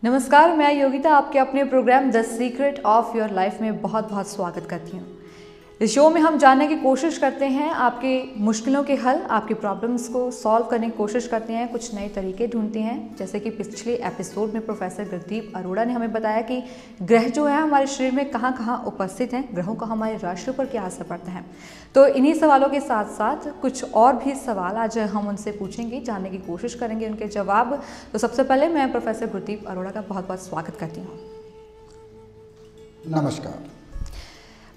नमस्कार, मैं योगिता आपके अपने program the secret of your life में बहुत बहुत स्वागत करती हूँ। इस शो में हम जानने की कोशिश करते हैं आपके मुश्किलों के हल, आपकी प्रॉब्लम्स को सॉल्व करने की कोशिश करते हैं, कुछ नए तरीके ढूंढते हैं। जैसे कि पिछले एपिसोड में प्रोफेसर गुरदीप अरोड़ा ने हमें बताया कि ग्रह जो है हमारे शरीर में कहाँ कहाँ उपस्थित हैं, ग्रहों का हमारे राशि पर क्या असर पड़ता है। तो इन्हीं सवालों के साथ साथ कुछ और भी सवाल आज हम उनसे पूछेंगे, जानने की कोशिश करेंगे उनके जवाब। तो सबसे पहले मैं प्रोफेसर गुरदीप अरोड़ा का बहुत बहुत स्वागत करती हूँ। नमस्कार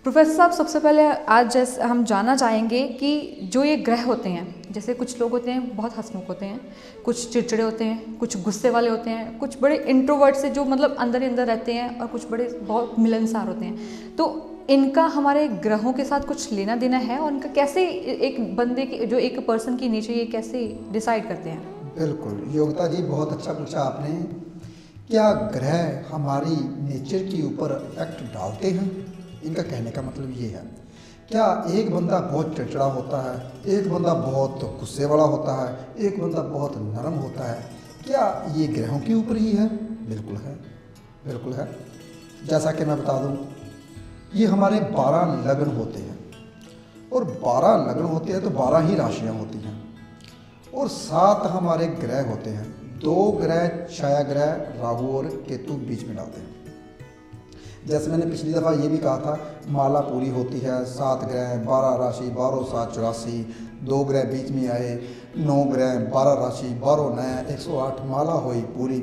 प्रोफेसर साहब, सबसे पहले आज जैसे हम जानना चाहेंगे कि जो ये ग्रह होते हैं, जैसे कुछ लोग होते हैं बहुत हंसमुख होते हैं, कुछ चिड़चिड़े होते हैं, कुछ गुस्से वाले होते हैं, कुछ बड़े इंट्रोवर्ट से जो मतलब अंदर ही अंदर रहते हैं, और कुछ बड़े बहुत मिलनसार होते हैं। तो इनका हमारे ग्रहों के साथ कुछ लेना देना है, और इनका कैसे एक बंदे की जो एक पर्सन की नेचर ये कैसे डिसाइड करते हैं? बिल्कुल योगिता जी, बहुत अच्छा पूछा आपने। क्या ग्रह हमारी नेचर के ऊपर इफेक्ट डालते हैं? इनका कहने का मतलब ये है। क्या एक बंदा बहुत चिड़चिड़ा होता है, एक बंदा बहुत गुस्से वाला होता है, एक बंदा बहुत नरम होता है, क्या ये ग्रहों के ऊपर ही है? बिल्कुल है, बिल्कुल है। जैसा कि मैं बता दूं, ये हमारे 12 लग्न होते हैं, और 12 लग्न होते हैं तो 12 ही राशियां होती हैं, और 7 हमारे ग्रह होते हैं। 2 ग्रह छाया ग्रह राहु और केतु बीच में डालते हैं। जैसे मैंने पिछली दफ़ा ये भी कहा था, माला पूरी होती है 7 ग्रह 12 राशि 12 7 84, 2 ग्रह बीच में आए 9 ग्रह 12 राशि 12 नया 108 माला हुई पूरी।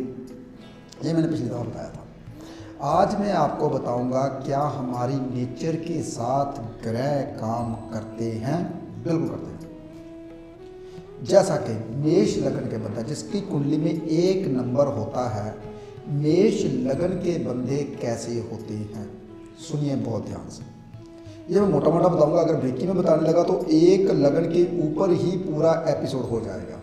ये मैंने पिछली दफ़ा बताया था। आज मैं आपको बताऊंगा क्या हमारी नेचर के साथ ग्रह काम करते हैं। बिल्कुल करते हैं। जैसा कि मेष लगन के बंदा जिसकी कुंडली में 1 नंबर होता है, मेष लगन के बंदे कैसे होते हैं, सुनिए बहुत ध्यान से। ये मैं मोटा मोटा बताऊंगा, अगर ब्रेकी में बताने लगा तो एक लगन के ऊपर ही पूरा एपिसोड हो जाएगा,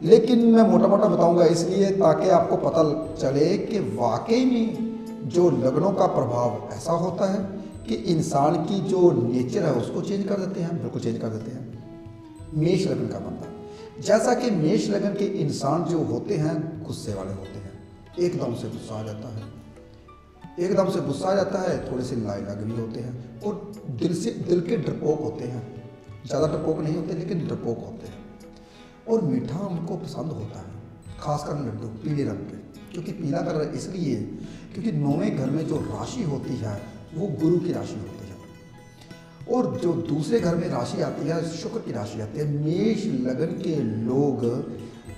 लेकिन मैं मोटा मोटा बताऊंगा इसलिए ताकि आपको पता चले कि वाकई में जो लगनों का प्रभाव ऐसा होता है कि इंसान की जो नेचर है उसको चेंज कर देते हैं। बिल्कुल चेंज कर देते हैं। मेष लगन का बंदा, जैसा कि मेष लगन के इंसान जो होते हैं गुस्से वाले होते हैं, एकदम से गुस्सा आ जाता है, एकदम से गुस्सा आ जाता है, थोड़े से लाइलाग भी होते हैं, और दिल के डरपोक होते हैं। ज़्यादा डरपोक नहीं होते लेकिन डरपोक होते हैं, और मीठा उनको पसंद होता है, खासकर लड्डू पीले रंग के। क्योंकि पीला कलर इसलिए क्योंकि 9वें घर में जो राशि होती है वो गुरु की राशि होती है, और जो दूसरे घर में राशि आती है शुक्र की राशि आती है। मेष लगन के लोग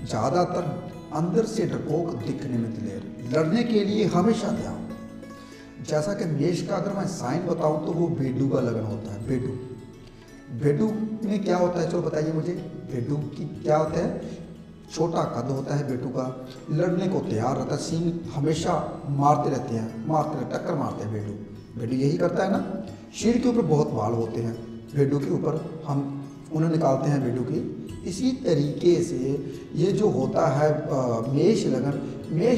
ज़्यादातर अंदर से डरपोक दिखने में दिलेर, लड़ने के लिए हमेशा तैयार। जैसा कि मेष का अगर मैं साइन बताऊं तो वो बेडू का लगन होता है। बेडू बेडू में क्या होता है, चलो बताइए मुझे। बेडू की क्या होता है, छोटा कद होता है बेडू का, लड़ने को तैयार रहता है, सींग हमेशा मारते रहते हैं, टक्कर मारते हैं बेडू। बेडू यही करता है ना। शरीर के ऊपर बहुत बाल होते हैं बेडू के ऊपर, हम उन्हें निकालते हैं बेडू की। इसी तरीके से ये जो होता है मेष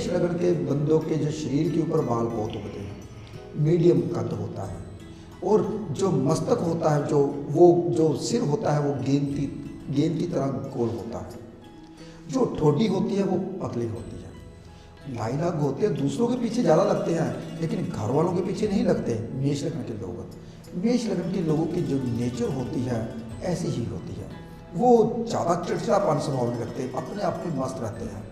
लगन के बंदों के जो शरीर के ऊपर बाल बहुत होते हैं, मीडियम कद होता है, और जो मस्तक होता है, जो सिर होता है वो गेंद की तरह गोल होता है, जो ठोडी होती है वो पतली होती है। लाइलाग होते हैं, दूसरों के पीछे ज़्यादा लगते हैं लेकिन घर वालों के पीछे नहीं लगते। मेष लगन के लोग, मेष लगन के लोगों की जो नेचर होती है ऐसी ही होती है। वो ज़्यादा चिड़चिड़ापन स्वभाव नहीं रखते, अपने आप में मस्त रहते हैं।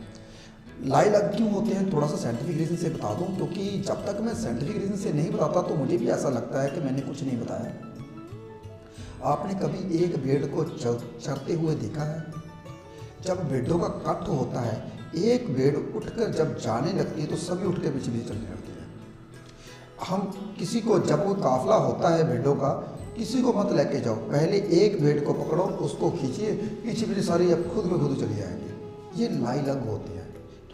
लाइलाग क्यों होते हैं, थोड़ा सा साइंटिफिक रीज़न से बता दूं, क्योंकि जब तक मैं साइंटिफिक रीज़न से नहीं बताता तो मुझे भी ऐसा लगता है कि मैंने कुछ नहीं बताया। आपने कभी एक भेड़ को चरते हुए देखा है? जब भेड़ों का कट होता है, एक भेड़ उठकर जब जाने लगती है तो सभी उठकर पीछे पीछे चलने लगती है। हम किसी को, जब कोई काफिला होता है भेड़ों का, किसी को मत लेके जाओ, पहले एक भेड़ को पकड़ो, उसको खींचिए, पीछे पीछे सारी अब खुद में खुद चली आएंगे। ये लाइलाग होती है।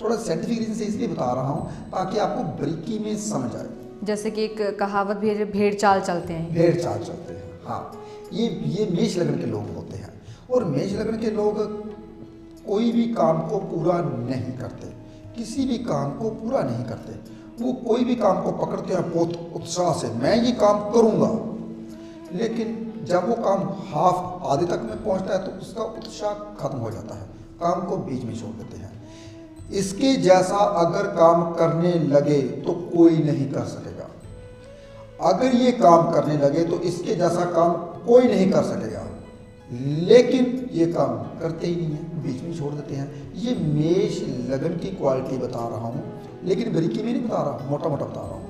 थोड़ा साइंटिफिक रीजन से इसलिए बता रहा हूँ ताकि आपको बारीकी में समझ आए। जैसे कि एक कहावत भी है, भेड़ चाल चलते हैं। भेड़ चाल चलते हैं, हाँ। ये मेष लगन के लोग होते हैं, और मेष लगन के लोग कोई भी काम को पूरा नहीं करते, किसी भी काम को पूरा नहीं करते। वो कोई भी काम को पकड़ते हैं बहुत उत्साह से, मैं ये काम करूँगा, लेकिन जब वो काम आधे तक में पहुंचता है तो उसका उत्साह खत्म हो जाता है, काम को बीच में छोड़ देते हैं। इसके जैसा अगर काम करने लगे तो कोई नहीं कर सकेगा। अगर ये काम करने लगे तो इसके जैसा काम कोई नहीं कर सकेगा, लेकिन ये काम करते ही नहीं है, बीच में छोड़ देते हैं। ये मेष लगन की क्वालिटी बता रहा हूँ, लेकिन बारीकी में नहीं बता रहा, मोटा मोटा बता रहा हूँ।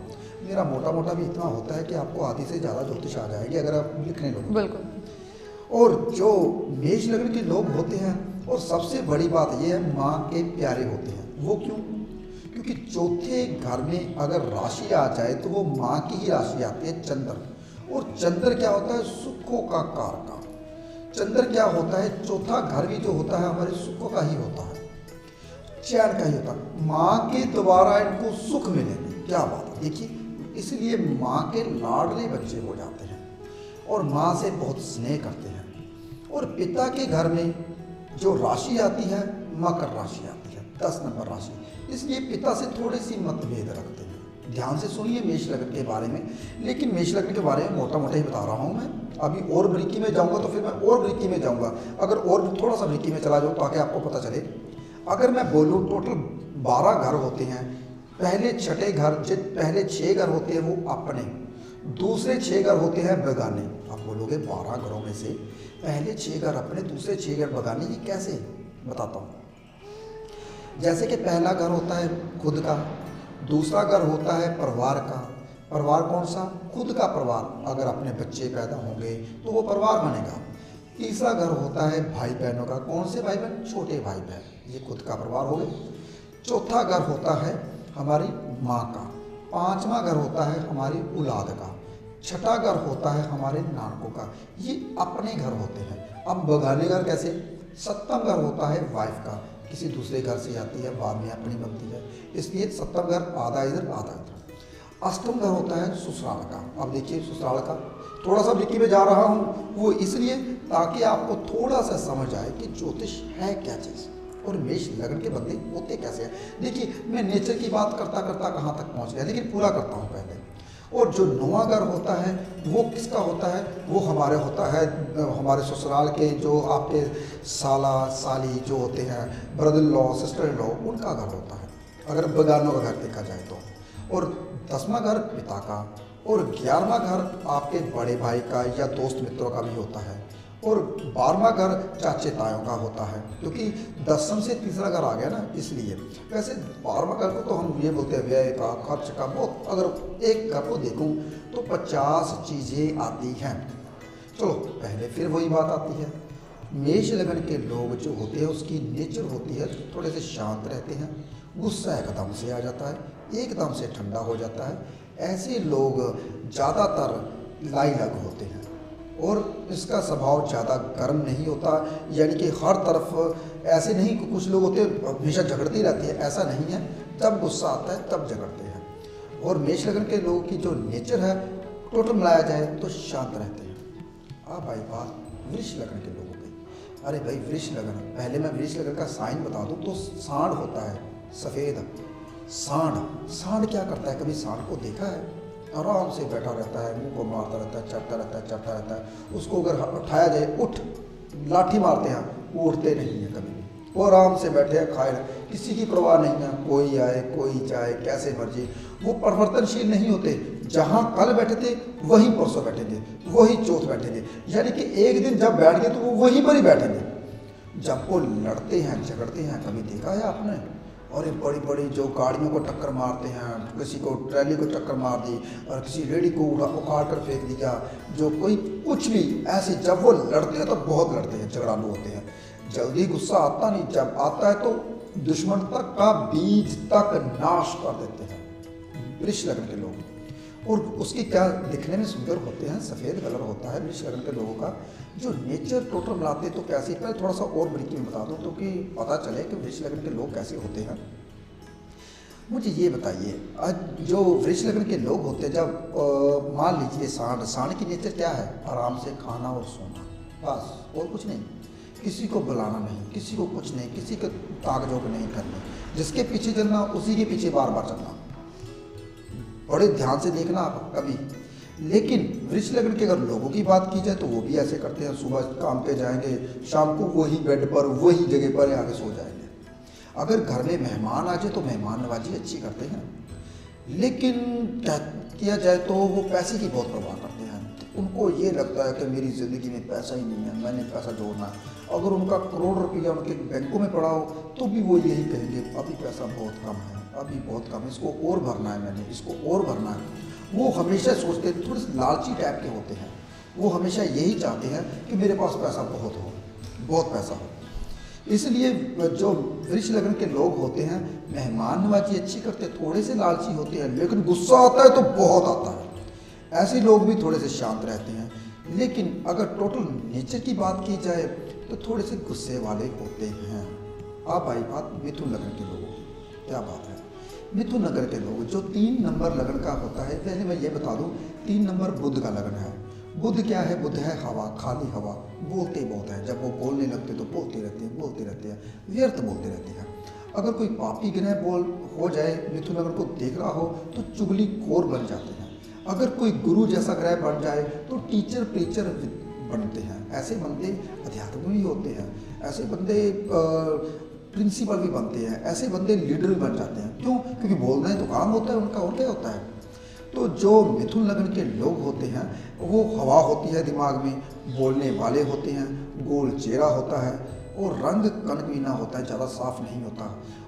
मेरा मोटा मोटा भी इतना होता है कि आपको आधी से ज़्यादा ज्योतिष आ जाएगी अगर आप लिखने लोगे। बिल्कुल। और जो मेष लगन के लोग होते हैं, और सबसे बड़ी बात यह है, माँ के प्यारे होते हैं। वो क्यों? क्योंकि चौथे घर में अगर राशि आ जाए तो वो माँ की ही राशि आती है, चंद्र। और चंद्र क्या होता है? सुखों का कारक। चंद्र क्या होता है? चौथा घर भी जो होता है हमारे सुखों का ही होता है, चैन का ही होता है। माँ के द्वारा इनको सुख मिलेंगे, क्या बात है। देखिए, इसलिए माँ के लाडले बच्चे हो जाते हैं और माँ से बहुत स्नेह करते हैं। और पिता के घर में जो राशि आती है, मकर राशि आती है, 10 नंबर राशि, इसलिए पिता से थोड़ी सी मतभेद रखते हैं। ध्यान से सुनिए मेष लगन के बारे में, लेकिन मेष लगन के बारे में मोटा मोटा ही बता रहा हूँ मैं। अभी और बारीकी में जाऊँगा तो फिर मैं और बारीकी में जाऊँगा, अगर और थोड़ा सा बारीकी में चला जाऊँ ताकि आपको पता चले। अगर मैं बोलूँ टोटल 12 घर होते हैं। पहले 6ठे घर, पहले 6 घर होते हैं वो अपने, दूसरे 6 घर होते हैं बेगाने। आप बोलोगे 12 घरों में से पहले 6 घर अपने, दूसरे 6 घर बेगाने, ये कैसे? बताता हूँ। जैसे कि पहला घर होता है खुद का, दूसरा घर होता है परिवार का। परिवार कौन सा? खुद का परिवार। अगर अपने बच्चे पैदा होंगे तो वो परिवार बनेगा। तीसरा घर होता है भाई बहनों का। कौन से भाई बहन? छोटे भाई बहन, ये खुद का परिवार हो गए। चौथा घर होता है हमारी माँ का। पांचवा घर होता है हमारी औलाद का। छठा घर होता है हमारे नानकों का। ये अपने घर होते हैं। अब बगाने घर कैसे? सप्तम घर होता है वाइफ का, किसी दूसरे घर से आती है, बाद में अपनी बनती है, इसलिए सप्तम घर आधा इधर आधा इधर। अष्टम घर होता है ससुराल का। अब देखिए ससुराल का थोड़ा सा बारीकी में जा रहा हूँ, वो इसलिए ताकि आपको थोड़ा सा समझ आए कि ज्योतिष है क्या चीज़ और मेष लगन के बंदे होते कैसे हैं। देखिए, मैं नेचर की बात करता करता कहाँ तक पहुँच गया, लेकिन पूरा करता हूँ पहले। और जो 9वां घर होता है वो किसका होता है? वो हमारे होता है, हमारे ससुराल के जो आपके साला साली जो होते हैं, brother in law, sister in law, उनका घर होता है, अगर बगानों का घर देखा जाए तो। और 10वां घर पिता का, और 11वां घर आपके बड़े भाई का या दोस्त मित्रों का भी होता है, और 12वां घर चाचे तायों का होता है, क्योंकि 10वीं से तीसरा घर आ गया ना, इसलिए। वैसे 12वां घर को तो हम ये बोलते हैं व्यय का, खर्च का। बहुत अगर एक घर को देखूं तो 50 चीज़ें आती हैं। चलो पहले फिर वही बात आती है, मेष लगन के लोग जो होते हैं उसकी नेचर होती है थोड़े से शांत रहते हैं, गुस्सा एकदम से आ जाता है, एकदम से ठंडा हो जाता है। ऐसे लोग ज़्यादातर लाइलग होते हैं और इसका स्वभाव ज़्यादा गर्म नहीं होता, यानी कि हर तरफ ऐसे नहीं कि कुछ लोग होते हैं हमेशा झगड़ते ही रहते हैं, ऐसा नहीं है। जब गुस्सा आता है तब झगड़ते हैं। और मेष लगन के लोगों की जो नेचर है टोटल मिलाया जाए तो शांत रहते हैं। अब भाई बात वृष लगन के लोगों की। अरे भाई वृष लगन, पहले मैं वृष लगन का साइन बता दूँ तो सांड होता है, सफ़ेद सांड। सांड क्या करता है? कभी सांड को देखा है? आराम से बैठा रहता है, मुंह को मारता रहता है, चढ़ता रहता है, चढ़ता रहता है। उसको अगर उठाया जाए, उठ, लाठी मारते हैं, वो उठते नहीं है कभी भी। वो आराम से बैठे हैं, खाए, किसी की परवाह नहीं है, कोई आए कोई जाए, कैसे मर्जी। वो परिवर्तनशील नहीं होते, जहाँ कल बैठे थे वहीं परसों बैठेंगे, वही चौथ बैठेंगे, यानी कि एक दिन जब बैठ गए तो वो वहीं पर ही बैठेंगे। जब वो लड़ते हैं झगड़ते हैं, कभी देखा है आपने? और ये बड़ी बड़ी जो गाड़ियों को टक्कर मारते हैं, किसी को ट्रैली को टक्कर मार दी और किसी रेडी को उखाड़ कर फेंक दिया, जो कोई कुछ भी ऐसे, जब वो लड़ते हैं तो बहुत लड़ते हैं, झगड़ालू होते हैं। जल्दी गुस्सा आता नहीं, जब आता है तो दुश्मन तक का बीज तक नाश कर देते हैं वृष लगन के लोग। और उसकी क्या दिखने में सुंदर होते हैं, सफ़ेद कलर होता है वृष लगन के लोगों का। जो नेचर टोटल मिलाते तो कैसे, पहले थोड़ा सा और बारीकी में बता दूं तो कि पता चले कि वृष लगन के लोग कैसे होते हैं। मुझे ये बताइए, आज जो वृष लगन के लोग होते हैं, जब मान लीजिए सांड की नेचर क्या है? आराम से खाना और सोना, बस, और कुछ नहीं। किसी को बुलाना नहीं, किसी को कुछ नहीं, किसी को ताकझोंक नहीं करनी, जिसके पीछे चलना उसी के पीछे बार बार चलना। बड़े ध्यान से देखना आप कभी। लेकिन वृष लगन के अगर लोगों की बात की जाए तो वो भी ऐसे करते हैं, सुबह काम पे जाएंगे, शाम को वही बेड पर वही जगह पर आगे सो जाएंगे। अगर घर में मेहमान आ जाए तो मेहमान नवाजी अच्छी करते हैं, लेकिन क्या किया जाए तो वो पैसे की बहुत परवाह करते हैं। तो उनको ये लगता है कि मेरी ज़िंदगी में पैसा ही नहीं है, मैंने पैसा जोड़ना है। अगर उनका करोड़ रुपया उनके बैंकों में पड़ा हो तो भी वो यही कहेंगे अभी पैसा बहुत कम है, अभी बहुत कम है, इसको और भरना है, मैंने इसको और भरना है। वो हमेशा सोचते हैं, थोड़े से लालची टाइप के होते हैं, वो हमेशा यही चाहते हैं कि मेरे पास पैसा बहुत हो, बहुत पैसा हो। इसलिए जो वृक्ष लगन के लोग होते हैं मेहमान नवाजी अच्छी करते, थोड़े से लालची होते हैं, लेकिन गुस्सा आता है तो बहुत आता है। ऐसे लोग भी थोड़े से शांत रहते हैं, लेकिन अगर टोटल नेचर की बात की जाए तो थोड़े से गुस्से वाले होते हैं। अब आई बात मिथुन लगन के लोगों की, क्या बात है। मिथुन लगन के लोग जो 3 नंबर लगन का होता है, पहले मैं ये बता दूं 3 नंबर बुध का लगन है। बुध क्या है? बुध है हवा, खाली हवा, बोलते बहुत हैं। जब वो बोलने लगते तो बोलते रहते हैं, बोलते रहते हैं, व्यर्थ बोलते रहते हैं। अगर कोई पापी ग्रह बोल हो जाए, मिथुन लगन को देख रहा हो तो चुगली खोर बन जाते हैं। अगर कोई गुरु जैसा ग्रह बन जाए तो टीचर प्रीचर बनते हैं। ऐसे बंदे अध्यात्म भी होते हैं, ऐसे बंदे प्रिंसिपल भी बनते हैं, ऐसे बंदे लीडर भी बन जाते हैं। क्यों? क्योंकि बोलना है तो काम होता है उनका, और क्या होता है। तो जो मिथुन लगन के लोग होते हैं वो हवा होती है दिमाग में, बोलने वाले होते हैं, गोल चेहरा होता है और रंग कनकवीना होता है, ज़्यादा साफ नहीं होता।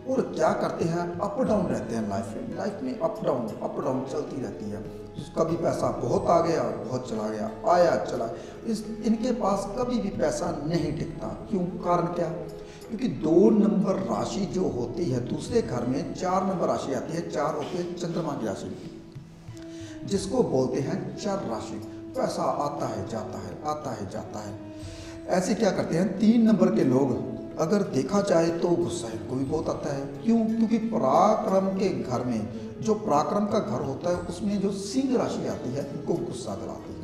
और क्या करते हैं, अप डाउन रहते हैं लाइफ में अप डाउन चलती रहती है। कभी पैसा बहुत आ गया, बहुत चला गया, आया चला। इनके पास कभी भी पैसा नहीं टिकता। क्यों? कारण क्या? क्योंकि 2 नंबर राशि जो होती है दूसरे घर में 4 नंबर राशि आती है। 4 होती है चंद्रमा की राशि, जिसको बोलते हैं चर राशि। पैसा आता है जाता है, आता है जाता है। ऐसे क्या करते हैं 3 नंबर के लोग, अगर देखा जाए तो गुस्सा इनको भी बहुत आता है। क्यों? क्योंकि पराक्रम के घर में, जो पराक्रम का घर होता है उसमें जो सिंह राशि आती है इनको गुस्सा दिलाती है।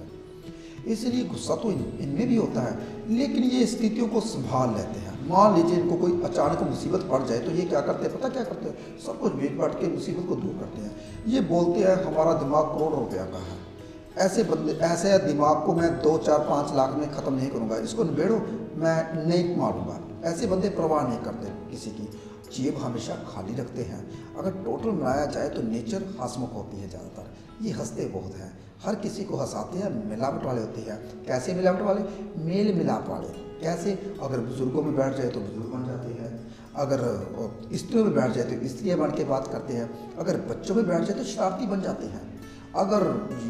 इसलिए गुस्सा तो इनमें भी होता है, लेकिन ये स्थितियों को संभाल लेते हैं। मान लीजिए इनको कोई अचानक मुसीबत पड़ जाए तो ये क्या करते हैं, पता क्या करते हैं? सब कुछ बेच बांट के मुसीबत को दूर करते हैं। ये बोलते हैं हमारा दिमाग करोड़ रुपया का है। ऐसे बंदे, ऐसे दिमाग को मैं 2, 4, 5 लाख में ख़त्म नहीं करूँगा, इसको निबेड़ो, मैं नहीं मारूंगा। ऐसे बंदे परवाह नहीं करते किसी की, जेब हमेशा खाली रखते हैं। अगर टोटल मिलाया जाए तो नेचर हंसमुख होती है ज़्यादातर। ये हंसते बहुत हैं, हर किसी को हंसाते हैं। मिलावट वाले होते हैं। कैसे मिलावट वाले? मेल मिलाप वाले। कैसे? अगर बुजुर्गों में बैठ जाए तो बुजुर्ग बन जाते हैं, अगर स्त्रियों में बैठ जाए तो स्त्रियाँ बन के बात करते हैं, अगर बच्चों में बैठ जाए तो शरारती बन जाते हैं, अगर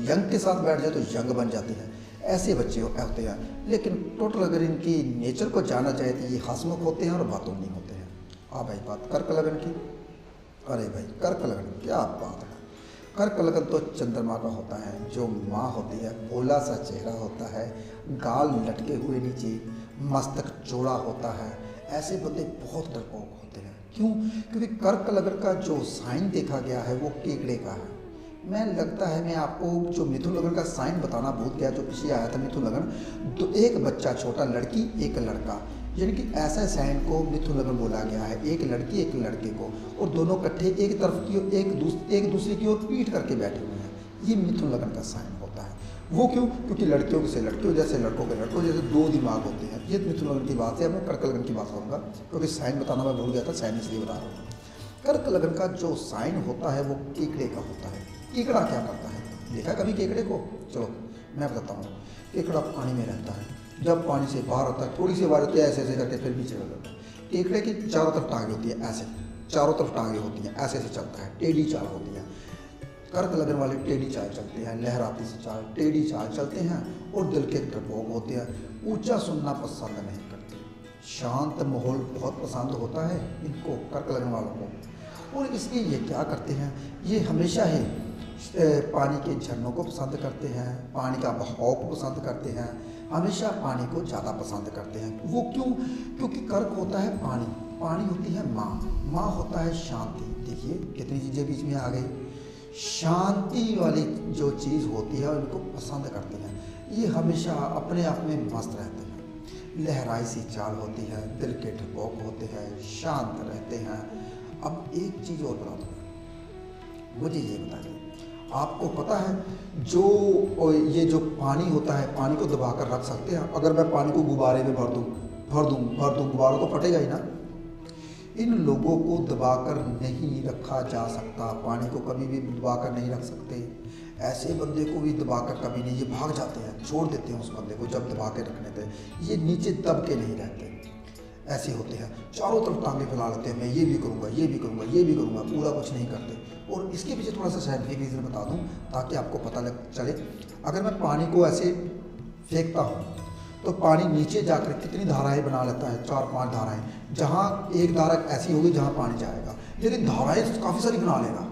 यंग के साथ बैठ जाए तो यंग बन जाते हैं। ऐसे बच्चे होते हैं। लेकिन टोटल अगर इनकी नेचर को जाना जाए तो ये हंसमुख होते हैं और बातों नहीं होते हैं। भाई बात कर्क लगन की। अरे भाई कर्क लगन क्या बात है। कर्क लगन तो चंद्रमा का होता है। जो माँ होती है, भोला सा चेहरा होता है, गाल लटके हुए नीचे, मस्तक चौड़ा होता है। ऐसे बंदे बहुत डरपोक होते हैं। क्यों? क्योंकि कर्क लगन का जो साइन देखा गया है वो केकड़े का है। मैं लगता है मैं आपको जो मिथुन लगन का साइन बताना भूल गया, जो पीछे आया था मिथुन लगन, तो एक बच्चा छोटा, लड़की एक लड़का, यानी कि ऐसा साइन को मिथुन लगन बोला गया है। एक लड़की एक लड़के को, और दोनों इकट्ठे एक तरफ की ओर एक दूसरे की ओर पीट करके बैठे हुए हैं। ये मिथुन लगन का साइन होता है। वो क्यों? क्योंकि लड़कियों से लड़कियों जैसे, लड़कों के लड़कों जैसे 2 दिमाग होते हैं। ये मिथुन लगन की बात है। मैं कर्क लगन की बात करूँगा क्योंकि साइन बताना मैं भूल गया था, साइन इसलिए बता रहा हूँ। कर्क लगन का जो साइन होता है वो केकड़े का होता है। केकड़ा क्या करता है, देखा कभी केकड़े को? चलो मैं बताता हूँ। केकड़ा पानी में रहता है, जब पानी से बाहर होता है, थोड़ी सी बाहर होती है, ऐसे ऐसे करके फिर नीचे लगता है। केकड़े की चारों तरफ टांगे होती है, ऐसे चारों तरफ टांगे होती हैं, ऐसे ऐसे चलता है, टेढ़ी चाल होती है। कर्क लगन वाले टेढ़ी चाल चलते हैं, लहराती सी चाल, टेढ़ी चाल चलते हैं और दिल के डरपोक होते हैं। ऊंचा सुनना पसंद नहीं करते, शांत माहौल बहुत पसंद होता है इनको, कर्क लगन वालों को। और इसलिए ये क्या करते हैं, ये हमेशा ही पानी के झरनों को पसंद करते हैं, पानी का बहाव को पसंद करते हैं, हमेशा पानी को ज़्यादा पसंद करते हैं। वो क्यों? क्योंकि कर्क होता है पानी, पानी होती है माँ, माँ होता है शांति। देखिए कितनी चीज़ें बीच में आ गई। शांति वाली जो चीज़ होती है उनको पसंद करते हैं। ये हमेशा अपने आप में मस्त रहते हैं। लहराई सी चाल होती है, दिल के डरपोक होते हैं, शांत रहते हैं। अब एक चीज़ और बता दूँ, मुझे ये बताइए, आपको पता है जो ये जो पानी होता है, पानी को दबाकर रख सकते हैं। अगर मैं पानी को गुब्बारे में भर दूँ, गुब्बारा तो फटेगा ही ना। इन लोगों को दबाकर नहीं रखा जा सकता, पानी को कभी भी दबाकर नहीं रख सकते। ऐसे बंदे को भी दबाकर कभी नहीं, ये भाग जाते हैं, छोड़ देते हैं उस बंदे को जब दबा के रखने थे, ये नीचे दब के नहीं रहते। ऐसे होते हैं, चारों तरफ टांगे फैला लेते हैं, मैं ये भी करूँगा, ये भी करूँगा, ये भी करूँगा, पूरा कुछ नहीं करते। और इसके पीछे थोड़ा सा साइंटिफिक रीज़न बता दूँ ताकि आपको पता लग चले। अगर मैं पानी को ऐसे फेंकता हूँ तो पानी नीचे जाकर कितनी धाराएं बना लेता है, 4-5 धाराएं। जहाँ एक धारा ऐसी होगी जहाँ पानी जाएगा, लेकिन धाराएं काफ़ी सारी बना लेगा।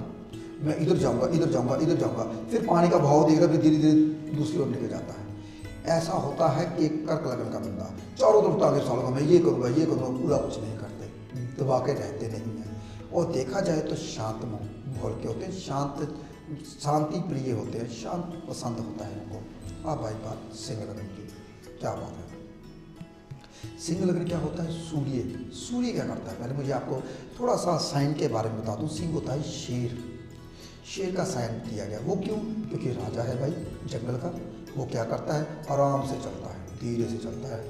मैं इधर जाऊँगा, इधर जाऊँगा, इधर जाऊँगा, फिर पानी का बहाव देगा, फिर धीरे धीरे दूसरी ओर निकल जाता है। ऐसा होता है कि एक कर्क लगन का बंदा चारों तरफ टांगे फैलाऊंगा, मैं ये करूँगा, ये करूँगा, पूरा कुछ नहीं करते, दबा के रहते नहीं हैं। और देखा जाए तो शांत माहौल के होते हैं, शांति प्रिय होते हैं, शांत पसंद होता है इनको। अब भाई बात सिंह लगन की, क्या बात है। सिंह लगन क्या होता है? सूर्य क्या करता है? पहले मुझे आपको थोड़ा सा साइन के बारे में बता दूं। सिंह होता है शेर का साइन दिया गया। वो क्यों? क्योंकि राजा है भाई जंगल का। वो क्या करता है? आराम से चलता है, धीरे से चलता है,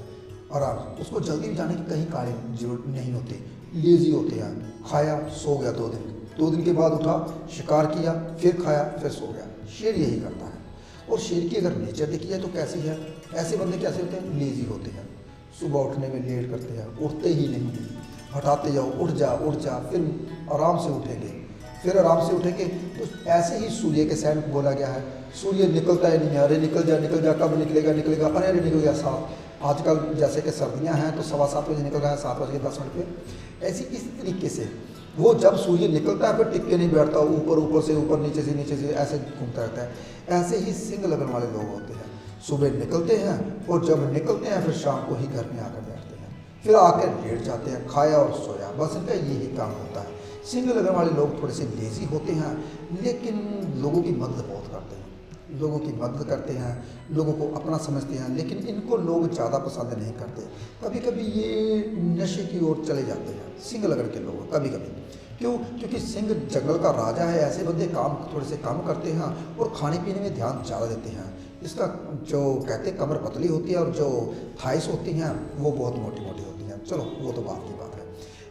आराम। उसको जल्दी जाने की कहीं कार्य जरूरत नहीं होती, लेजी होते हैं। खाया, सो गया 2 दिन के बाद उठा, शिकार किया, फिर खाया, फिर सो गया। शेर यही करता है। और शेर की अगर नेचर देखी जाए तो कैसी है? ऐसे बंदे कैसे होते हैं? लेजी होते हैं, सुबह उठने में लेट करते हैं, उठते ही नहीं, हटाते जाओ, उठ जा, फिर आराम से उठेंगे, फिर आराम से उठेंगे। तो ऐसे ही सूर्य के साइन को बोला गया है। सूर्य निकलता ही नहीं है, अरे निकल जा, कब निकलेगा, अरे निकल गया 7। आजकल जैसे कि सर्दियां हैं तो 7:15 बजे निकल रहा है, 7:10 पे। ऐसी इस तरीके से वो जब सूर्य निकलता है फिर टिक के नहीं बैठता, ऊपर से ऊपर, नीचे से ऐसे घूमता रहता है। ऐसे ही सिंह लगन वाले लोग होते हैं, सुबह निकलते हैं और जब निकलते हैं फिर शाम को ही घर में आकर बैठते हैं, फिर आकर लेट जाते हैं, खाया और सोया, बस इनका यही काम होता है। सिंह लगन वाले लोग थोड़े से लेजी होते हैं, लेकिन लोगों की मदद बहुत करते हैं, लोगों को अपना समझते हैं, लेकिन इनको लोग ज़्यादा पसंद नहीं करते। कभी कभी ये नशे की ओर चले जाते हैं सिंह लगन के लोग, कभी क्यों? क्योंकि सिंह जंगल का राजा है। ऐसे बंदे काम थोड़े से कम करते हैं और खाने पीने में ध्यान ज़्यादा देते हैं। इसका जो कहते हैं कमर पतली होती है और जो थाइस होती हैं वो बहुत मोटी होती हैं। चलो वो तो बात की बात है।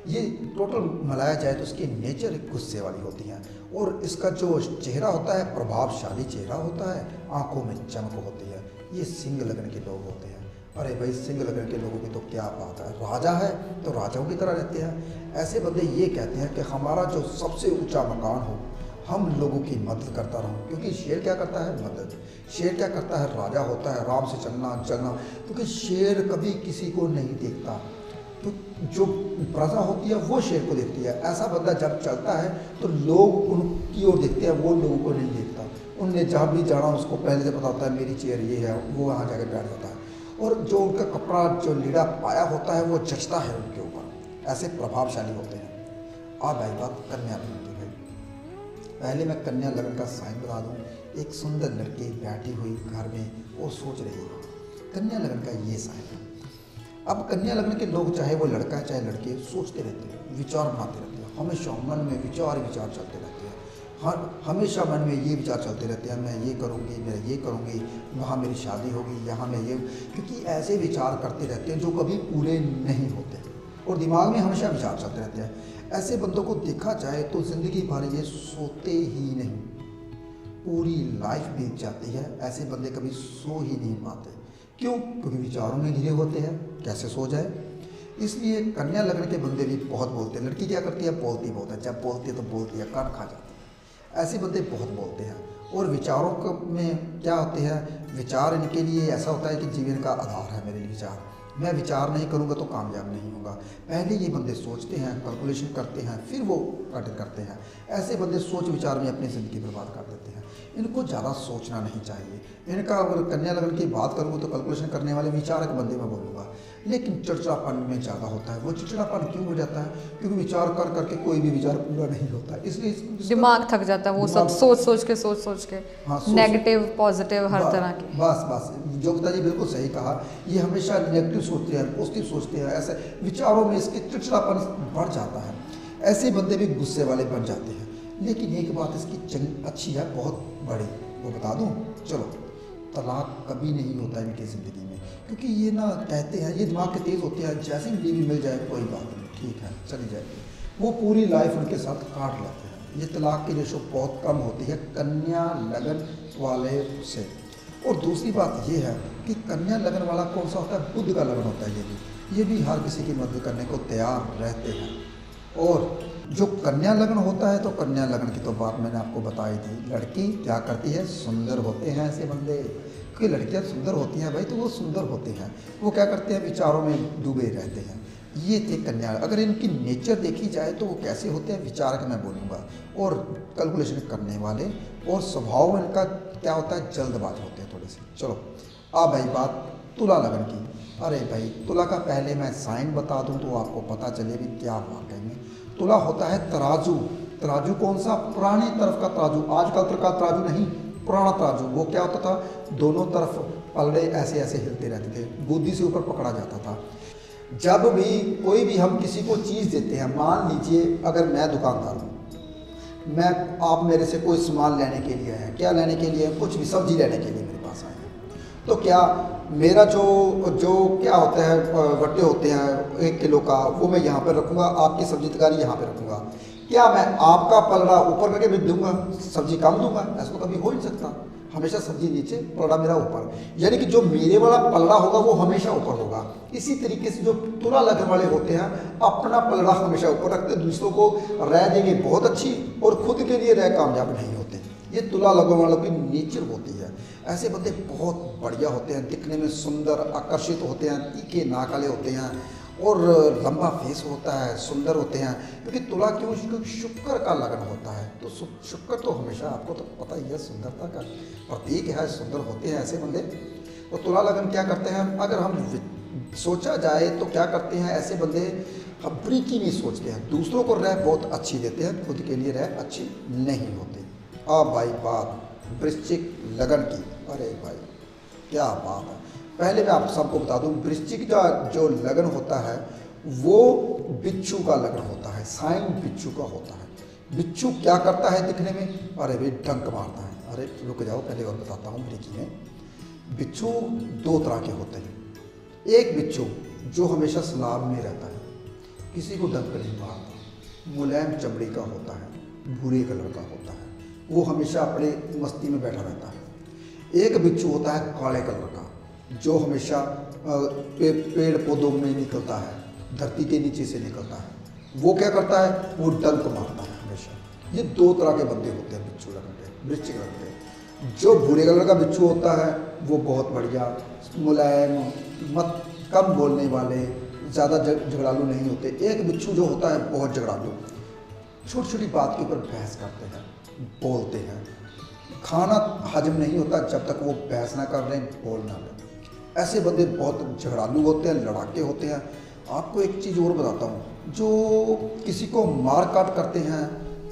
ये टोटल मिलाया जाए तो इसकी नेचर गुस्से वाली होती है और इसका जो चेहरा होता है प्रभावशाली चेहरा होता है, आंखों में चमक होती है। ये सिंह लगन के लोग होते हैं। अरे भाई सिंह लगन के लोगों की तो क्या बात है, राजा है तो राजाओं की तरह रहते हैं। ऐसे बंदे ये कहते हैं कि हमारा जो सबसे ऊंचा मकान हो, हम लोगों की मदद करता रहूं। क्योंकि शेर क्या करता है? मदद। शेर क्या करता है? राजा होता है, आराम से चलना। क्योंकि शेर कभी किसी को नहीं देखता, तो जो प्रजा होती है वो शेर को देखती है। ऐसा बंदा जब चलता है तो लोग उनकी ओर देखते हैं, वो लोगों को नहीं देखता। उनने जहाँ भी जाना उसको पहले से पता होता है मेरी चेयर ये है, वो वहाँ जाकर बैठ जाता है। और जो उनका कपड़ा जो लीड़ा पाया होता है वो जचता है उनके ऊपर। ऐसे प्रभावशाली होते हैं। और भाई बात कन्या लगन की भाई, पहले मैं कन्या लगन का साइन बता दूँ। एक सुंदर लड़की बैठी हुई घर में और सोच रही है, कन्या लगन का ये साइन है। अब कन्या लगन के लोग चाहे वो लड़का है चाहे लड़की, सोचते रहते हैं, विचार बनाते रहते हैं। हमेशा मन में विचार चलते रहते हैं। हमेशा मन में ये विचार चलते रहते हैं, मैं ये करूँगी, मैं ये करूँगी, वहाँ मेरी शादी होगी, यहाँ मैं ये। क्योंकि ऐसे विचार करते रहते हैं जो कभी पूरे नहीं होते और दिमाग में हमेशा विचार चलते रहते हैं। ऐसे बंदों को देखा जाए तो ज़िंदगी भर ये सोते ही नहीं, पूरी लाइफ बीत जाती है। ऐसे बंदे कभी सो ही नहीं पाते। क्यों? क्योंकि विचारों में घिरे होते हैं, कैसे सो जाए। इसलिए कन्या लगन के बंदे भी बहुत बोलते हैं। लड़की क्या करती है? बोलती बहुत है, जब बोलती है तो बोलती है, कान खा जाती है। ऐसे बंदे बहुत बोलते हैं। और विचारों में क्या होते हैं? विचार इनके लिए ऐसा होता है कि जीवन का आधार है मेरे लिए विचार। मैं विचार नहीं करूँगा तो कामयाब नहीं होगा। पहले ये बंदे सोचते हैं, कैलकुलेशन करते हैं, फिर वो कार्य करते हैं। ऐसे बंदे सोच विचार में अपनी ज़िंदगी बर्बाद कर देते हैं। इनको ज़्यादा सोचना नहीं चाहिए। इनका अगर कन्या लगन की बात करूँ तो कैलकुलेशन करने वाले विचारक बंदे मैं बोलूँगा, लेकिन चिड़चिड़ापन में ज़्यादा होता है। वो चिड़चिड़ापन क्यों हो जाता है? क्योंकि विचार कर करके कोई भी विचार पूरा नहीं होता है। इसलिए दिमाग थक जाता है, वो सब सोच के हाँ, नेगेटिव पॉजिटिव हर तरह के। बस योगिता जी बिल्कुल सही कहा। ये हमेशा नेगेटिव सोचते हैं, पॉजिटिव सोचते हैं। ऐसे विचारों में इसके चिड़चिड़ापन बढ़ जाता है। ऐसे बंदे भी गुस्से वाले बन जाते हैं। लेकिन एक बात इसकी अच्छी है, बहुत बड़ी, वो बता दूं। चलो, तलाक कभी नहीं होता इनकी ज़िंदगी में, क्योंकि ये ना कहते हैं, ये दिमाग के तेज़ होते हैं। जैसे ही बीवी मिल जाए कोई बात नहीं, ठीक है चली जाएगी। वो पूरी लाइफ उनके साथ काट लेते हैं। ये तलाक की रेशो बहुत कम होती है कन्या लगन वाले से। और दूसरी बात ये है कि कन्या लगन वाला कौन सा होता है, बुध का लगन होता है। ये भी हर किसी की मदद करने को तैयार रहते हैं। और जो कन्या लगन होता है, तो कन्या लगन की तो बात मैंने आपको बताई थी। लड़की क्या करती है, सुंदर होते हैं ऐसे बंदे, क्योंकि लड़कियां सुंदर होती हैं भाई, तो वो सुंदर होते हैं। वो क्या करते हैं, विचारों में डूबे रहते हैं। ये थे कन्या। अगर इनकी नेचर देखी जाए तो वो कैसे होते हैं, विचारक मैं बोलूँगा, और कैलकुलेशन करने वाले, और स्वभाव इनका क्या होता है, जल्दबाज होते हैं थोड़े से। चलो अब भाई बात तुला लगन की। अरे भाई तुला का पहले मैं साइन बता दूं तो आपको पता चले भी क्या वाकई में। तुला होता है तराजू। तराजू कौन सा, पुरानी तरफ का तराजू, आजकल का तराजू नहीं, पुराना तराजू। वो क्या होता था, दोनों तरफ पलड़े ऐसे ऐसे हिलते रहते थे, बुद्धि से ऊपर पकड़ा जाता था। जब भी कोई भी हम किसी को चीज़ देते हैं, मान लीजिए अगर मैं दुकानदार हूँ, मैं आप मेरे से कोई सामान लेने के लिए आए, क्या लेने के लिए, कुछ भी सब्जी लेने के लिए मेरे पास आए हैं, तो क्या मेरा जो क्या होता है, वट्टे होते हैं 1 किलो का, वो मैं यहाँ पर रखूँगा, आपकी सब्जी तकारी यहाँ पे रखूँगा। क्या मैं आपका पलड़ा ऊपर करके बेच दूंगा, सब्जी कम दूंगा? ऐसा तो कभी हो नहीं सकता। हमेशा सब्जी नीचे, पलड़ा मेरा ऊपर, यानी कि जो मेरे वाला पलड़ा होगा वो हमेशा ऊपर होगा। इसी तरीके से जो तुला लगन वाले होते हैं, अपना पलड़ा हमेशा ऊपर रखते, दूसरों को राय देंगे बहुत अच्छी, और खुद के लिए राय कामयाब नहीं होते। ये तुला लगन वालों की नेचर होती है। ऐसे बंदे बहुत बढ़िया होते हैं, दिखने में सुंदर, आकर्षित होते हैं, तीखे नाक वाले होते हैं, और लंबा फेस होता है, सुंदर होते हैं। क्योंकि तुला क्यों, क्योंकि शुक्र का लगन होता है। तो शुक्र तो हमेशा आपको तो पता ही है, सुंदरता का प्रतीक है, सुंदर होते हैं ऐसे बंदे। तो तुला लगन क्या करते हैं, अगर हम सोचा जाए तो क्या करते हैं ऐसे बंदे, हम ब्रीकी नहीं सोचते हैं, दूसरों को राय बहुत अच्छी देते हैं, खुद के लिए राय अच्छी नहीं होती। अब भाई बात वृश्चिक लगन की। अरे भाई क्या बात है। पहले मैं आप सबको बता दूं, वृश्चिक का जो लगन होता है वो बिच्छू का लगन होता है, साइन बिच्छू का होता है। बिच्छू क्या करता है दिखने में, अरे भाई डंक मारता है। अरे रुक जाओ, पहले और बताता हूँ ब्रीकी में। बिच्छू 2 तरह के होते हैं। एक बिच्छू जो हमेशा सलाब में रहता है, किसी को डंक नहीं मारता, मुलायम चमड़ी का होता है, भूरे कलर का होता है, वो हमेशा अपने मस्ती में बैठा रहता है। एक बिच्छू होता है काले कलर का, जो हमेशा पेड़ पौधों में निकलता है, धरती के नीचे से निकलता है। वो क्या करता है, वो डंक मारता है हमेशा। ये 2 तरह के बंदे होते हैं बिच्छू लगन के, वृश्चिक लगन के। जो भूरे कलर का बिच्छू होता है वो बहुत बढ़िया, मुलायम, मत कम बोलने वाले, ज़्यादा झगड़ालू नहीं होते। एक बिच्छू जो होता है बहुत झगड़ालू, छोटी छोटी बात के ऊपर बहस करते हैं, बोलते हैं। खाना हजम नहीं होता जब तक वो बहस ना कर रहे, बोल ना लें। ऐसे बंदे बहुत झगड़ालू होते हैं, लड़ाके होते हैं। आपको एक चीज़ और बताता हूँ, जो किसी को मार काट करते हैं,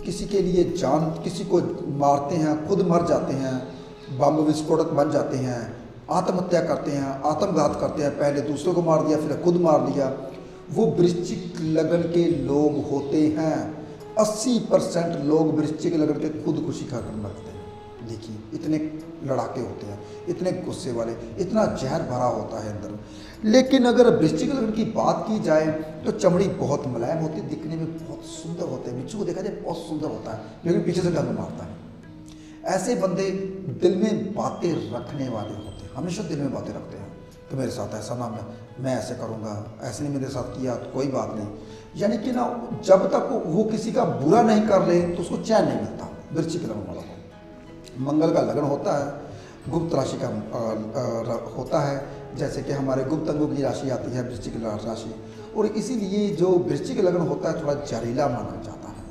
किसी के लिए जान, किसी को मारते हैं, खुद मर जाते हैं, बम विस्फोटक बन जाते हैं, आत्महत्या करते हैं, आत्मघात करते हैं, पहले दूसरों को मार दिया फिर खुद मार लिया, वो वृश्चिक लगन के लोग होते हैं। 80% लोग वृश्चिक लगन के खुदकुशी कर मरते हैं। देखिए इतने लड़ाके होते हैं, इतने गुस्से वाले, इतना जहर भरा होता है अंदर। लेकिन अगर वृश्चिक लगन की बात की जाए तो चमड़ी बहुत मुलायम होती है, दिखने में बहुत सुंदर होते हैं। बिच्छू को देखा जाए बहुत सुंदर होता है, लेकिन पीछे से डंक मारता है। ऐसे बंदे दिल में बातें रखने वाले होते हैं, हमेशा दिल में बातें रखते हैं कि मेरे साथ ऐसा ना, मैं ऐसे करूँगा, ऐसे नहीं मेरे साथ किया तो कोई बात नहीं। यानी कि ना, जब तक वो किसी का बुरा नहीं कर ले तो उसको चैन नहीं मिलता। वृश्चिक लगन वाला को मंगल का लगन होता है, गुप्त राशि का होता है, जैसे कि हमारे गुप्त अंगों की राशि आती है वृश्चिक राशि, और इसीलिए जो वृश्चिक लगन होता है थोड़ा जहरीला माना जाता है।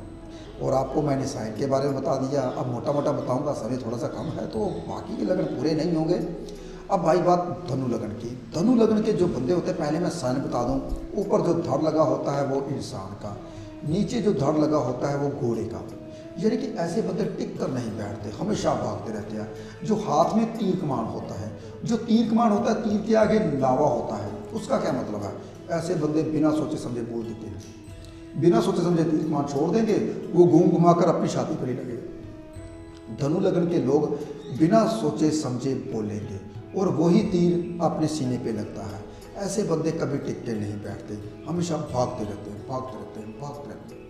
और आपको मैंने साइन के बारे में बता दिया, अब मोटा मोटा बताऊंगा, समय थोड़ा सा कम है तो बाकी के लगन पूरे नहीं होंगे। अब भाई बात धनु लगन की। धनु लगन के जो बंदे होते हैं, पहले मैं साइन बता दूं, ऊपर जो धड़ लगा होता है वो इंसान का, नीचे जो धड़ लगा होता है वो घोड़े का। यानी कि ऐसे बंदे टिक कर नहीं बैठते, हमेशा भागते रहते हैं। जो हाथ में तीर कमान होता है, जो तीर कमान होता है, तीर के आगे लावा होता है, उसका क्या मतलब है, ऐसे बंदे बिना सोचे समझे बोल देते हैं, बिना सोचे समझे तीर कमान छोड़ देंगे, वो घूम घुमा कर अपनी छाती पर ही लगे। धनु लगन के लोग बिना सोचे समझे बोलेंगे और वही तीर अपने सीने पे लगता है। ऐसे बंदे कभी टिक के नहीं बैठते, हमेशा भागते रहते हैं, भागते रहते हैं, भागते रहते हैं।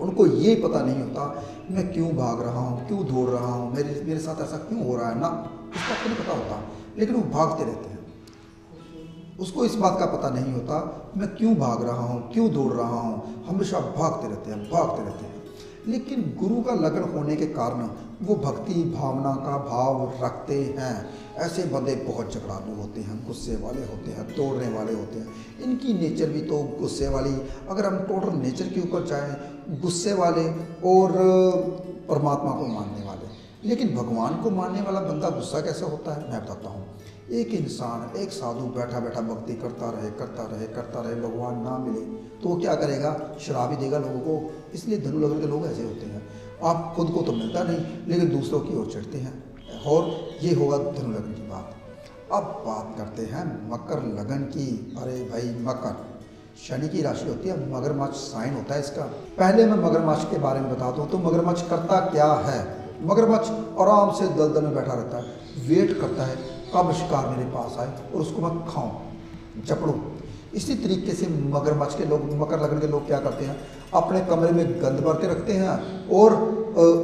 उनको ये पता नहीं होता मैं क्यों भाग रहा हूँ, क्यों दौड़ रहा हूँ, मेरे साथ ऐसा क्यों हो रहा है ना, इसका आपको नहीं पता होता, लेकिन वो भागते रहते हैं। उसको इस बात का पता नहीं होता मैं क्यों भाग रहा हूँ, क्यों दौड़ रहा हूँ, हमेशा भागते रहते हैं, भागते रहते हैं। लेकिन गुरु का लगन होने के कारण वो भक्ति भावना का भाव रखते हैं। ऐसे बंदे बहुत झगड़ालू होते हैं, गुस्से वाले होते हैं, दौड़ने वाले होते हैं। इनकी नेचर भी तो गुस्से वाली, अगर हम टोटल नेचर के ऊपर जाएं, गुस्से वाले और परमात्मा को मानने वाले। लेकिन भगवान को मानने वाला बंदा गुस्सा कैसे होता है, मैं बताता हूँ। एक इंसान, एक साधु बैठा बैठा भक्ति करता रहे, भगवान ना मिले तो वो क्या करेगा, शराब ही देगा लोगों को। इसलिए धनु लग्न के लोग ऐसे होते हैं, आप खुद को तो मिलता नहीं लेकिन दूसरों की ओर चढ़ते हैं, और ये होगा धनु लग्न की बात। अब बात करते हैं मकर लगन की। अरे भाई, मकर शनि की राशि होती है, मगरमच्छ साइन होता है इसका। पहले मैं मगरमच्छ के बारे में बताता हूँ। तो मगरमच्छ करता क्या है, मगरमच्छ आराम से दलदल में बैठा रहता है, वेट करता है कब शिकार मेरे पास आए और उसको मैं खाऊं, जपड़ूं। इसी तरीके से मगरमच्छ के लोग, मकर लगन के लोग क्या करते हैं, अपने कमरे में गंद भर के रखते हैं और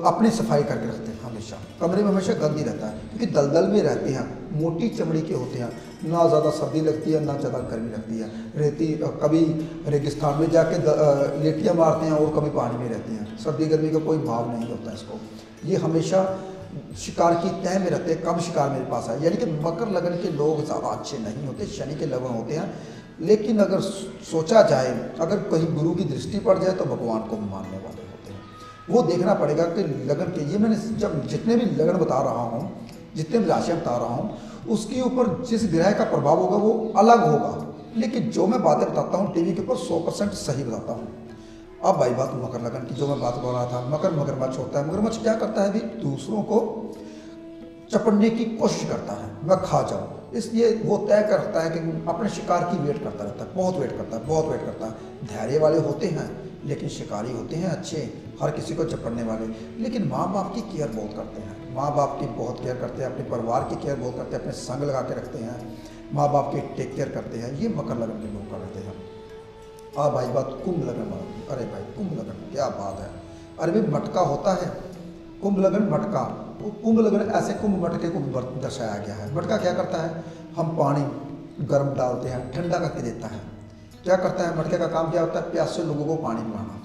अपनी सफाई करके रखते हैं। हमेशा कमरे में हमेशा गंद ही रहता है, क्योंकि दलदल में रहते हैं, मोटी चमड़ी के होते हैं, ना ज़्यादा सर्दी लगती है ना ज़्यादा गर्मी लगती है। रेती, कभी रेगिस्तान में जाके लेटियाँ मारते हैं और कभी पानी में रहते हैं। सर्दी गर्मी का कोई भाव नहीं होता इसको। ये हमेशा शिकार की तह में रहते हैं, कम शिकार मेरे पास आए। यानी कि मकर लगन के लोग ज़्यादा अच्छे नहीं होते, शनि के लगन होते हैं। लेकिन अगर सोचा जाए, अगर कहीं गुरु की दृष्टि पड़ जाए तो भगवान को मानने वाले होते हैं। वो देखना पड़ेगा कि लगन के, ये मैंने जब जितने भी लगन बता रहा हूँ, जितने भी राशियाँ बता रहा हूँ, उसके ऊपर जिस ग्रह का प्रभाव होगा वो अलग होगा। लेकिन जो मैं बातें बताता हूँ टीवी के ऊपर 100% सही बताता हूँ। अब भाई बात मकर लगन की, जो मैं बात बोल रहा था, मकर मगरमच्छ होता है। मगरमच्छ क्या करता है भी, दूसरों को चपड़ने की कोशिश करता है, मैं खा जाऊँ। इसलिए वो तय करता है कि अपने शिकार की वेट करता रहता है, बहुत वेट करता है, बहुत वेट करता है। धैर्य वाले होते हैं लेकिन शिकारी होते हैं अच्छे, हर किसी को चपड़ने वाले। लेकिन माँ बाप की केयर बहुत करते हैं, माँ बाप की बहुत केयर करते हैं, अपने परिवार की केयर बहुत करते हैं, अपने संग लगा के रखते हैं, माँ बाप की टेक केयर करते हैं। ये मकर लगन के लोग करते हैं। भाई बात कुंभ लगन वाली। अरे भाई, कुंभ लगन क्या बात है। अरे भाई, मटका होता है, कुंभ लगन मटका। कुंभ लगन ऐसे कुंभ मटके को दर्शाया गया है। मटका क्या करता है, हम पानी गर्म डालते हैं, ठंडा करके देता है। क्या करता है, मटके का काम क्या होता है, प्यासे लोगों को पानी पिलाना।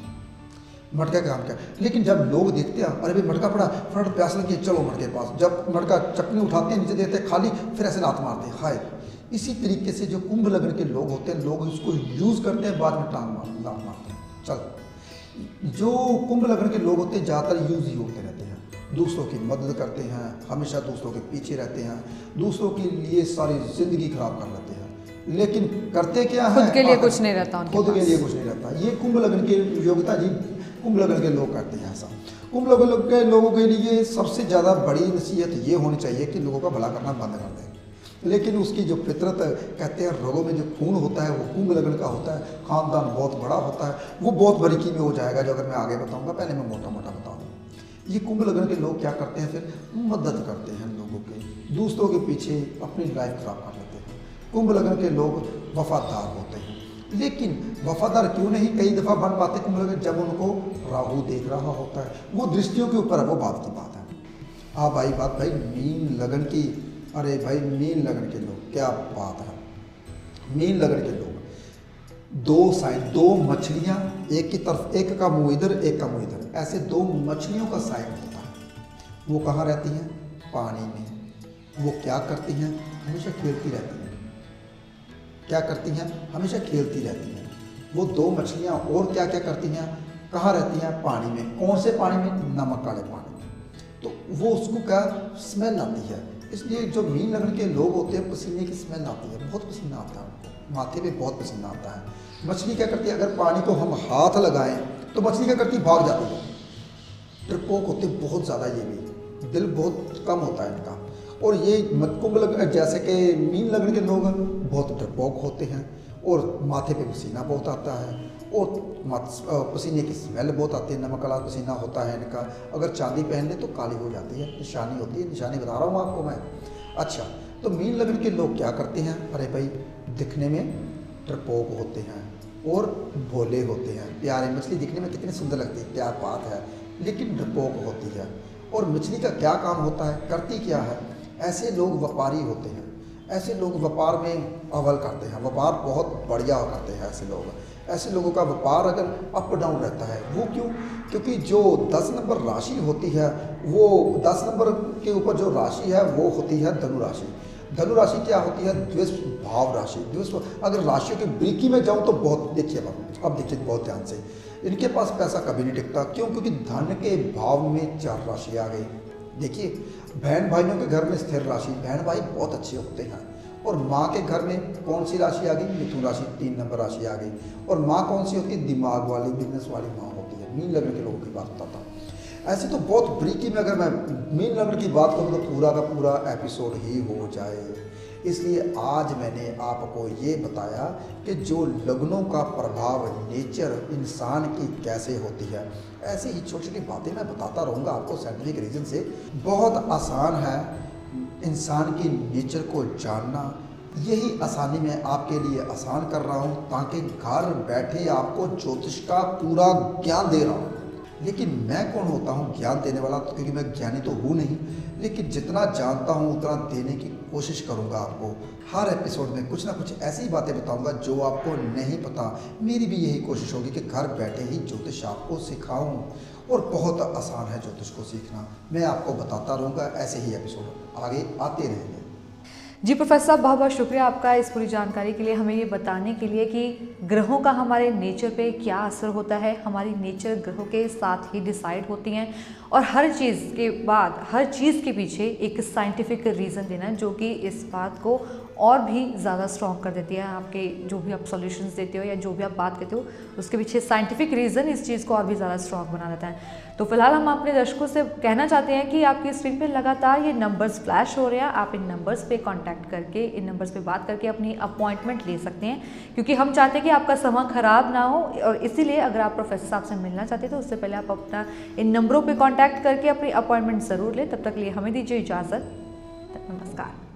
मटके का काम क्या। लेकिन जब लोग देखते हैं, अरे भाई मटका पड़ा, फटाफट प्यास लगी, चलो मटके के पास। जब मटका चटनी उठाते हैं, नीचे देते हैं खाली, फिर ऐसे लात मारते हैं, हाय। इसी तरीके से जो कुंभ लगन के लोग होते हैं, लोग उसको यूज़ करते हैं, बाद में लात मारते हैं। चल, जो कुंभ लगन के लोग होते हैं ज़्यादातर यूज़ ही होते रहते हैं, दूसरों की मदद करते हैं, हमेशा दूसरों के पीछे रहते हैं, दूसरों के लिए सारी ज़िंदगी खराब कर लेते हैं। लेकिन करते क्या है, खुद के लिए कुछ नहीं रहता उनके खुद पास। के लिए कुछ नहीं रहता। ये कुंभ लगन की योग्यता जी, कुंभ लगन के लोग करते हैं ऐसा। कुंभ लगन के लोगों के लिए सबसे ज़्यादा बड़ी नसीहत ये होनी चाहिए कि लोगों का भला करना बंद कर दें। लेकिन उसकी जो फितरत कहते हैं, रोगों में जो खून होता है वो कुंभ लगन का होता है, खानदान बहुत बड़ा होता है, वो बहुत बारीकी में हो जाएगा जो अगर मैं आगे बताऊंगा। पहले मैं मोटा मोटा बता दूँ। ये कुंभ लगन के लोग क्या करते हैं, फिर मदद करते हैं लोगों के, दूसरों के पीछे अपनी लाइफ खराब कर लेते हैं। कुंभ लगन के लोग वफादार होते हैं, लेकिन वफादार क्यों नहीं कई दफ़ा बन पाते कुंभ लगन, जब उनको राहु देख रहा होता है। वो दृष्टियों के ऊपर है, वो बात की बात है। भाई बात भाई मीन लगन की। अरे भाई, मीन लगन के लोग क्या बात है। मीन लगन के लोग दो साइन, दो मछलियाँ एक की तरफ, एक का मुंह इधर एक का मुंह इधर, ऐसे दो मछलियों का साइन होता है। वो कहाँ रहती हैं, पानी में। वो क्या करती हैं, हमेशा खेलती रहती हैं। क्या करती हैं, हमेशा खेलती रहती हैं। वो दो मछलियाँ और क्या क्या करती हैं, कहाँ रहती हैं, पानी में। कौन से पानी में, नमक वाले पानी में। तो वो उसको क्या स्मेल आती है। इसलिए जो मीन लगन के लोग होते हैं, पसीने की स्मेल आती है, बहुत पसीना आता है उनको, माथे पे बहुत पसीना आता है। मछली क्या करती है, अगर पानी को हम हाथ लगाएं तो मछली क्या करती है, भाग जाती है। डरपोक होते बहुत ज़्यादा, ये भी दिल बहुत कम होता है इनका। और ये कुंभ लगन जैसे कि मीन लगन के लोग बहुत डरपोक होते हैं और माथे पे पसीना बहुत आता है और पसीने की स्मेल बहुत आती है, नमक वाला पसीना होता है इनका। अगर चांदी पहन ले तो काली हो जाती है, निशानी होती है, निशानी बता रहा हूँ आपको मैं। अच्छा, तो मीन लगन के लोग क्या करते हैं, अरे भाई दिखने में डरपोक होते हैं, और भोले होते हैं। प्यारे, मछली दिखने में कितनी सुंदर लगती है, प्यार बात है, लेकिन डरपोक होती है। और मछली का क्या काम होता है, करती क्या है? ऐसे लोग व्यापारी होते हैं, ऐसे लोग व्यापार में अव्वल करते हैं, व्यापार बहुत बढ़िया करते हैं ऐसे लोग। ऐसे लोगों का व्यापार अगर अप डाउन रहता है, वो क्यों? क्योंकि जो 10 नंबर राशि होती है, वो 10 नंबर के ऊपर जो राशि है वो होती है धनु राशि। धनु राशि क्या होती है? द्वेष भाव राशि। द्वेष, अगर राशियों की ब्रीकी में जाऊं तो बहुत, देखिए अब देखिए बहुत ध्यान से, इनके पास पैसा कभी नहीं टिकता। क्यों? क्योंकि धन के भाव में 4 राशि आ गई। देखिए, बहन भाइयों के घर में स्थिर राशि, बहन भाई बहुत अच्छे होते हैं। और माँ के घर में कौन सी राशि आ गई? मिथुन राशि, 3 नंबर राशि आ गई। और माँ कौन सी होती है? दिमाग वाली, बिजनेस वाली माँ होती है। मीन लग्न के लोगों की बात बताता हूँ। ऐसे तो बहुत ब्रीकी में अगर मैं मीन लग्न की बात करूँ तो पूरा का पूरा एपिसोड ही हो जाए। इसलिए आज मैंने आपको ये बताया कि जो लग्नों का प्रभाव नेचर इंसान की कैसे होती है। ऐसी ही छोटी छोटी बातें मैं बताता रहूँगा आपको साइंटिफिक रीजन से। बहुत आसान है इंसान की नेचर को जानना। यही आसानी मैं आपके लिए आसान कर रहा हूँ ताकि घर बैठे आपको ज्योतिष का पूरा ज्ञान दे रहा हूँ। लेकिन मैं कौन होता हूँ ज्ञान देने वाला? तो क्योंकि मैं ज्ञानी तो हूँ नहीं, लेकिन जितना जानता हूँ उतना देने की कोशिश करूँगा आपको। हर एपिसोड में कुछ ना कुछ ऐसी बातें बताऊँगा जो आपको नहीं पता। मेरी भी यही कोशिश होगी कि घर बैठे ही ज्योतिष आपको सिखाऊँ। और बहुत आसान है ज्योतिष को सीखना, मैं आपको बताता रहूँगा। ऐसे ही एपिसोड आगे आते रहेंगे। जी प्रोफेसर साहब, बहुत बहुत शुक्रिया आपका इस पूरी जानकारी के लिए, हमें ये बताने के लिए कि ग्रहों का हमारे नेचर पे क्या असर होता है। हमारी नेचर ग्रहों के साथ ही डिसाइड होती हैं और हर चीज़ के बाद, हर चीज़ के पीछे एक साइंटिफिक रीज़न देना जो कि इस बात को और भी ज़्यादा स्ट्रॉन्ग कर देती है। आपके जो भी आप सॉल्यूशंस देते हो या जो भी आप बात करते हो, उसके पीछे साइंटिफिक रीज़न इस चीज़ को और भी ज़्यादा स्ट्रॉन्ग बना देता है। तो फिलहाल हम अपने दर्शकों से कहना चाहते हैं कि आपकी स्क्रीन पे लगातार ये नंबर्स फ्लैश हो रहे हैं। आप इन नंबर्स पे कांटेक्ट करके, इन नंबर्स पे बात करके अपनी अपॉइंटमेंट ले सकते हैं, क्योंकि हम चाहते हैं कि आपका समय खराब ना हो। और इसीलिए अगर आप प्रोफेसर साहब से मिलना चाहते हैं तो उससे पहले आप अपना इन नंबरों पर कॉन्टैक्ट करके अपनी अपॉइंटमेंट ज़रूर लें। तब तक लिए हमें दीजिए इजाज़त। नमस्कार।